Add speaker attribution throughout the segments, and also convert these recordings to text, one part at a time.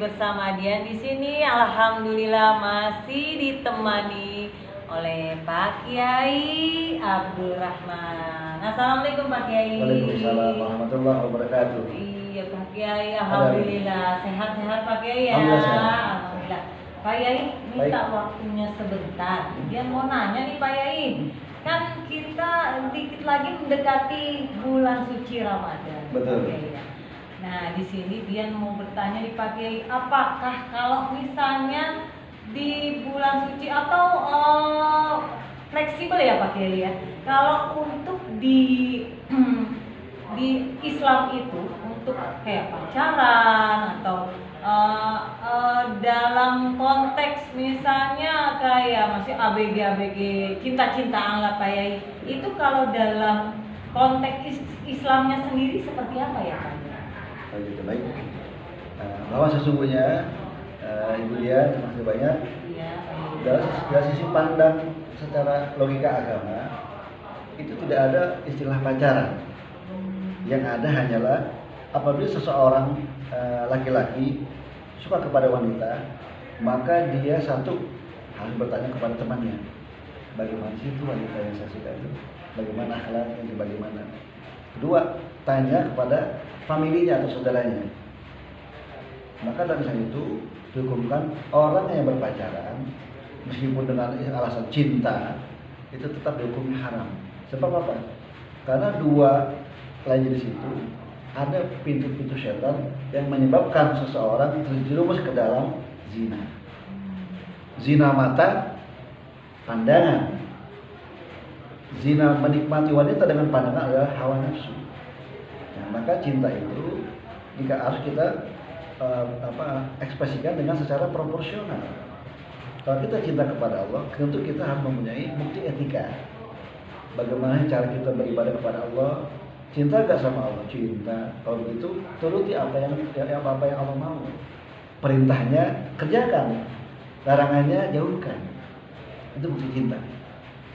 Speaker 1: bersama Dian di sini. Alhamdulillah masih ditemani oleh Pak Kiai Abdul Rahman. Assalamualaikum Pak Kiai.
Speaker 2: Waalaikumsalam warahmatullahi wabarakatuh.
Speaker 1: Iya Pak Kiai, alhamdulillah sehat-sehat Pak Kiai ya. Alhamdulillah. Pak Kiai minta waktunya sebentar. Dia mau nanya nih Pak Kiai. Kan kita dikit lagi mendekati bulan suci Ramadan.
Speaker 2: Betul.
Speaker 1: Ya. Nah, di sini dia mau bertanya nih Pak Kiai, apakah kalau misalnya di bulan suci atau fleksibel ya Pak Kiai ya. Kalau untuk di Islam itu untuk kayak pacaran atau dalam konteks misalnya kayak masih ABG cinta-cintaan lah Pak Kiai. Itu kalau dalam konteks Islamnya sendiri seperti apa ya Pak?
Speaker 2: Baik. Bahwa sesungguhnya Ibu Dian, terima kasih banyak. Dari sisi pandang secara logika agama itu tidak ada istilah pacaran. Yang ada hanyalah apabila seseorang laki-laki suka kepada wanita, maka dia satu harus bertanya kepada temannya, bagaimana sih itu wanita yang saya suka itu, bagaimana akhlaknya, bagaimana. Kedua, tanya kepada familinya atau saudaranya. Maka dalam hal itu dihukumkan orang yang berpacaran meskipun dengan alasan cinta itu tetap dihukumi haram. Sebab apa? Karena dua lain jenis itu ada pintu-pintu setan yang menyebabkan seseorang terjerumus ke dalam zina. Zina mata, pandangan. Zina menikmati wanita dengan pandangan adalah hawa nafsu. Nah, maka cinta itu jika harus kita ekspresikan dengan secara proporsional. Kalau kita cinta kepada Allah, tentu kita harus mempunyai bukti etika. Bagaimana cara kita beribadah kepada Allah? Cinta gak sama Allah? Cinta. Kalau begitu, turuti apa yang Allah mau. Perintahnya kerjakan, larangannya jauhkan. Itu bukti cinta.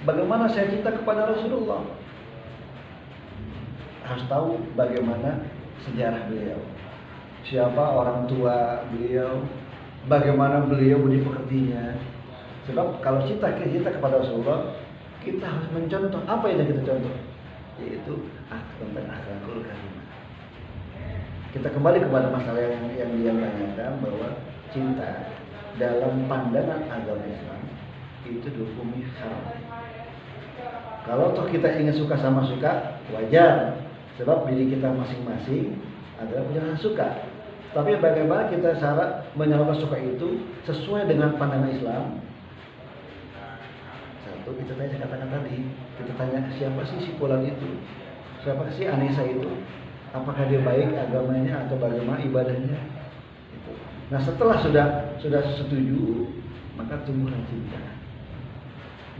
Speaker 2: Bagaimana saya cinta kepada Rasulullah? Harus tahu bagaimana sejarah beliau, siapa orang tua beliau, bagaimana beliau budi pekertinya. Sebab kalau kita kepada Rasulullah, kita harus mencontoh apa yang kita contoh, yaitu tentang akhlakul karimah. Kita kembali kepada masalah yang dia tanyakan, bahwa cinta dalam pandangan agama Islam itu dihukumi haram. Kalau toh kita ingin suka sama suka, wajar. Sebab diri kita masing-masing adalah punya rasa suka. Tapi bagaimana kita cara menyalurkan suka itu sesuai dengan pandangan Islam? Satu, kita tanya, saya katakan tadi, kita tanya siapa sih si fulan itu? Siapa sih Anissa itu? Apakah dia baik agamanya atau bagaimana ibadahnya? Itu. Nah, setelah sudah setuju, maka tumbuhlah cinta.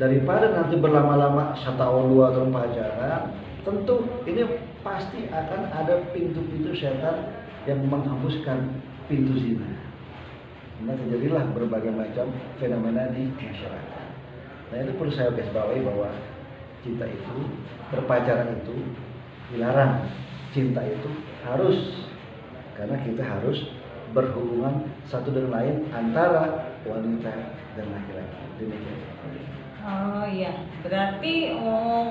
Speaker 2: Daripada nanti berlama-lama 1 tahun 2 tahun pacaran, tentu ini pasti akan ada pintu-pintu setan yang menghembuskan pintu zina. Nah, terjadilah berbagai macam fenomena di masyarakat. Nah, itu perlu saya garis bawahi bahwa cinta itu, berpacaran itu dilarang. Cinta itu harus, karena kita harus berhubungan satu dengan lain antara wanita dan laki-laki. Demikian.
Speaker 1: Oh iya, berarti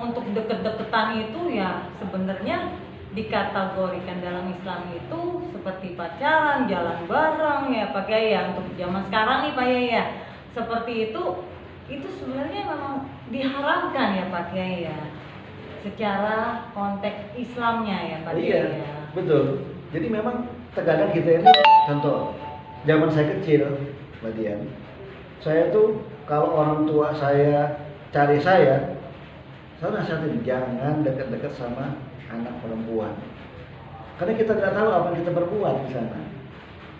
Speaker 1: untuk deket-deketan itu ya sebenarnya dikategorikan dalam Islam itu seperti pacaran, jalan bareng ya Pak Kiai ya. Untuk zaman sekarang nih Pak Kiai ya, seperti itu sebenarnya memang diharamkan ya Pak Kiai ya, secara konteks Islamnya ya Pak Kiai.
Speaker 2: Iya,
Speaker 1: ya.
Speaker 2: betul. Jadi memang terkadang kita ini, contoh zaman saya kecil, Mbak Dian, saya tuh kalau orang tua saya cari saya nasihatin jangan dekat-dekat sama anak perempuan, karena kita tidak tahu apa yang kita berbuat di sana.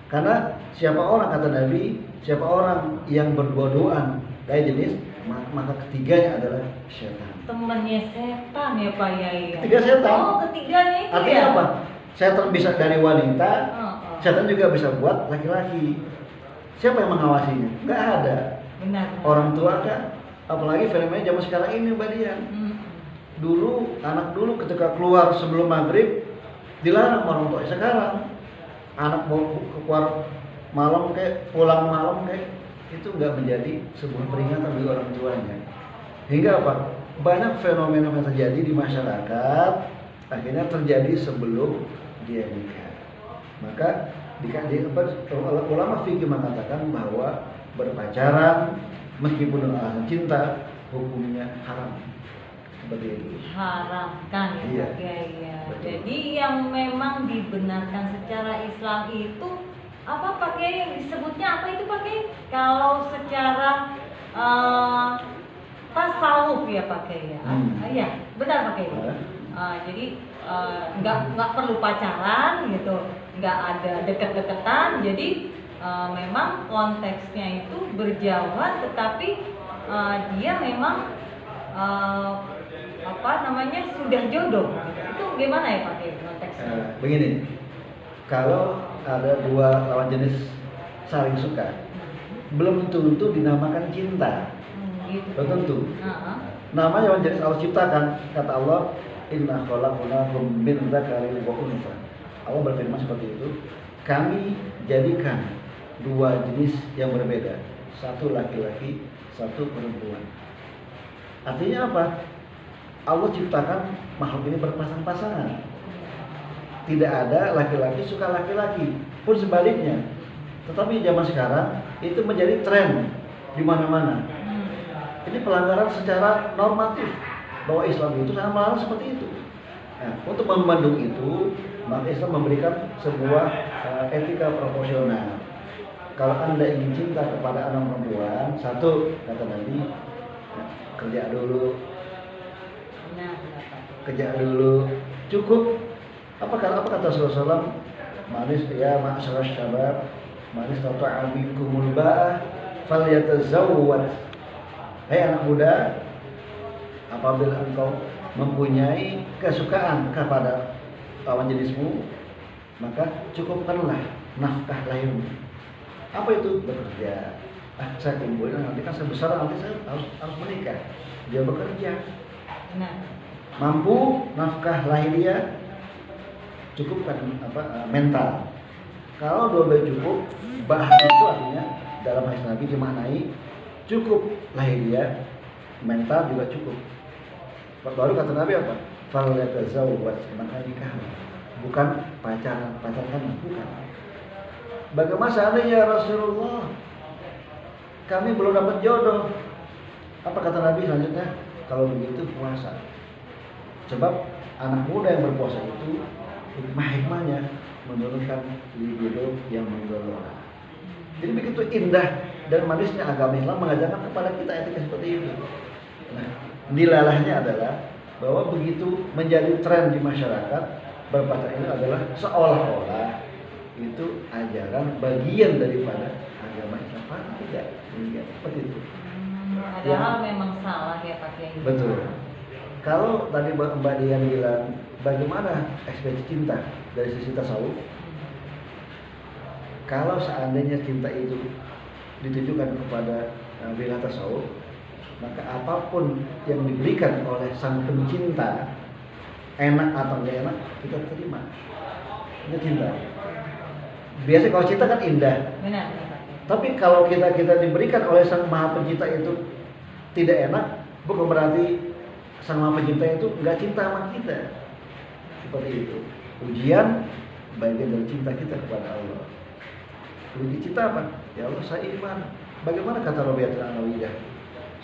Speaker 2: Karena siapa orang, kata Nabi, siapa orang yang berbodohan dari jenis, maka ketiganya adalah setan.
Speaker 1: Temannya setan ya Pak Kiai.
Speaker 2: Ketiga setan.
Speaker 1: Oh, ketiganya itu.
Speaker 2: Artinya
Speaker 1: ya?
Speaker 2: apa? Setan bisa dari wanita, setan juga bisa buat laki-laki. Siapa yang mengawasinya? Nggak ada.
Speaker 1: Benar.
Speaker 2: Orang tua kan, apalagi fenomena zaman sekarang ini Mbak Dian. Dulu, anak dulu ketika keluar sebelum maghrib dilarang orang tua. Sekarang anak mau keluar malam kayak pulang malam kayak itu nggak menjadi sebuah peringatan bagi orang tuanya. Hingga apa? Banyak fenomena yang terjadi di masyarakat akhirnya terjadi sebelum dia nikah. Maka ulama fikih mengatakan bahwa berpacaran meskipun dengan alasan cinta hukumnya haram. Seperti itu.
Speaker 1: Haram kan ya,
Speaker 2: Iya.
Speaker 1: ya. Jadi yang memang dibenarkan secara Islam itu apa Pak Kiai, yang disebutnya apa itu Pak Kiai? Kalau secara tasawuf ya Pak Kiai ya. Iya, benar Pak Kiai. Jadi nggak perlu pacaran gitu, nggak ada deket-deketan. Jadi memang konteksnya itu berjauhan, tetapi dia memang sudah jodoh. Itu gimana ya Pak Kiai konteksnya?
Speaker 2: Begini, kalau ada dua lawan jenis saling suka, belum tentu dinamakan cinta.
Speaker 1: Gitu.
Speaker 2: Belum tentu. Nama lawan jenis Allah ciptakan, kata Allah, Inna khalaqnakum min dzakarin wa untha. Allah berfirman seperti itu, kami jadikan dua jenis yang berbeda, satu laki-laki, satu perempuan. Artinya apa? Allah ciptakan makhluk ini berpasang-pasangan. Tidak ada laki-laki suka laki-laki, pun sebaliknya. Tetapi zaman sekarang itu menjadi tren di mana-mana. Ini pelanggaran secara normatif bahwa Islam itu sangat melarang seperti itu. Nah, untuk membendung itu, maka Islam memberikan sebuah etika proporsional. Kalau Anda ingin cinta kepada anak perempuan, satu kata Nabi, kerja dulu. Kerja dulu, cukup. Apa kata Rasulullah SAW? Manis ya ma'asyarah syabab, manis tata'a minkumul ba'ah falyatazawwad. Hai anak muda, apabila engkau mempunyai kesukaan kepada lawan jenismu, maka cukupkanlah nafkah lahirmu. Apa itu? Bekerja. Saya kumpulin nanti kan saya besar, nanti saya harus menikah. Dia bekerja. Mampu nafkah lahiriah, cukupkan mental. Kalau dua-duanya cukup, bah itu artinya dalam hadis Nabi dimaknai cukup lahiriah, mental juga cukup. Baru kata Nabi apa? Falyatazawwaj, maka nikah. Bukan pacaran bukan. Bagaimana seandainya Rasulullah kami belum dapat jodoh? Apa kata Nabi selanjutnya? Kalau begitu puasa. Sebab anak muda yang berpuasa itu hikmahnya menurunkan libido yang menggelora. Jadi begitu indah dan manisnya agama Islam mengajarkan kepada kita etika seperti itu. Nah, dilalahnya adalah bahwa begitu menjadi tren di masyarakat, berpacaran ini adalah seolah-olah itu ajaran bagian daripada agama Islam. Tidak, seperti itu.
Speaker 1: Padahal memang salah ya Pak Kiai.
Speaker 2: Betul. Kalau tadi Mbak Dian bilang bagaimana ekspresi cinta dari sisi tasawuf, kalau seandainya cinta itu ditujukan kepada wilayah tasawuf, maka apapun yang diberikan oleh sang pencinta, enak atau tidak enak, kita terima. Itu cinta. Biasanya kalau cinta kan indah.
Speaker 1: Benar.
Speaker 2: Tapi kalau kita diberikan oleh sang maha pencipta itu tidak enak, bukan berarti sang maha pencipta itu nggak cinta sama kita. Seperti itu. Ujian bagian dari cinta kita kepada Allah. Uji cinta apa? Ya Allah, saya iman. Bagaimana kata Rabi'atul Alawiyah,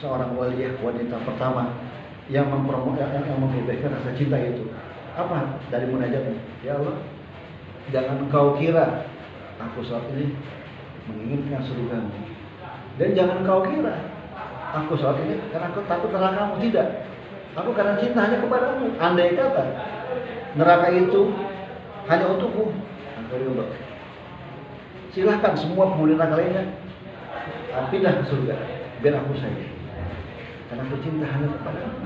Speaker 2: seorang waliyah wanita pertama yang memperbolehkan rasa cinta itu. Apa dari munajatnya? Ya Allah, jangan engkau kira aku saat ini menginginkan surgamu. Dan jangan engkau kira aku saat ini karena aku takut nerakamu. Tidak. Aku karena cinta hanya kepadamu. Andai kata neraka itu hanya untukku, aku ridho. Silahkan semua penghuni neraka lainnya pindah ke surga, biar aku saja. Karena aku cinta hanya kepadamu.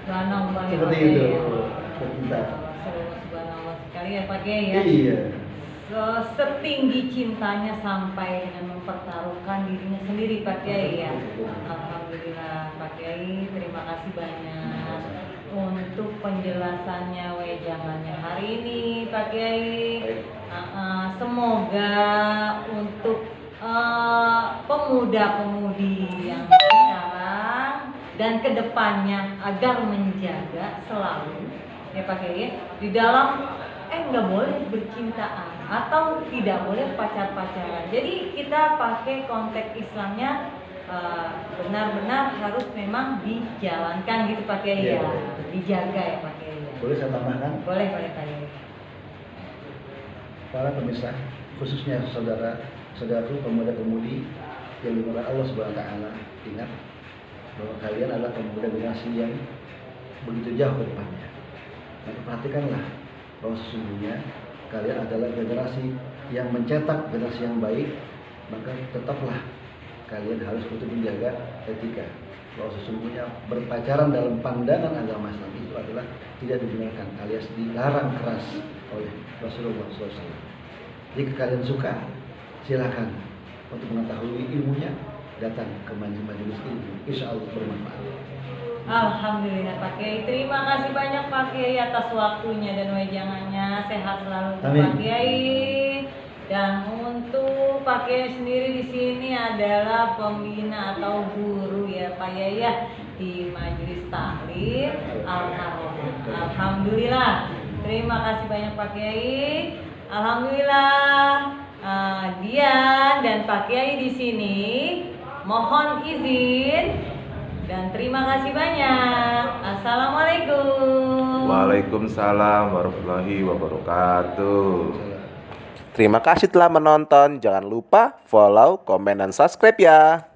Speaker 1: Subhanallah.
Speaker 2: Seperti itu. Cinta.
Speaker 1: Subhanallah sekali ya Pak Kiai ya.
Speaker 2: Iya.
Speaker 1: Setinggi cintanya sampai dengan mempertaruhkan dirinya sendiri Pak Kiai ya. Alhamdulillah Pak Kiai, terima kasih banyak. untuk penjelasannya wejangannya hari ini Pak Kiai. Semoga untuk pemuda-pemudi yang sekarang dan kedepannya agar menjaga selalu ya Pak Kiai di dalam nggak boleh bercintaan atau tidak boleh pacar-pacaran. Jadi kita pakai konteks Islamnya benar-benar harus memang dijalankan gitu Pak Kiai ya, dijaga ya Pak Kiai ya.
Speaker 2: Boleh saya tambahkan?
Speaker 1: Boleh Pak Kiai.
Speaker 2: Para pemirsa, khususnya saudara-saudaraku pemuda-pemudi yang dimurahkan Allah Subhanahu wa taala, ingat bahwa kalian adalah pemuda generasi yang begitu jauh ke depannya. Maka perhatikanlah bahwa sesungguhnya kalian adalah generasi yang mencetak generasi yang baik, maka tetaplah kalian harus betul menjaga etika. Bahwa sesungguhnya berpacaran dalam pandangan agama Islam itu adalah tidak dibenarkan alias dilarang keras oleh Rasulullah SAW. Jika kalian suka, silakan untuk mengetahui ilmunya datang ke majelis ilmu, insya Allah bermanfaat.
Speaker 1: Alhamdulillah Pak Kiai, terima kasih banyak Pak Kiai atas waktunya dan wejangannya. Sehat selalu Pak Kiai. Dan untuk Pak Kiai sendiri di sini adalah pembina atau guru ya Pak Kiai ya di Majelis Taklim Al-Haram. Alhamdulillah. Terima kasih banyak Pak Kiai. Alhamdulillah. Dian dan Pak Kiai di sini mohon izin dan terima kasih banyak. Assalamualaikum.
Speaker 3: Waalaikumsalam warahmatullahi wabarakatuh. Terima kasih telah menonton. Jangan lupa follow, komen, dan subscribe ya.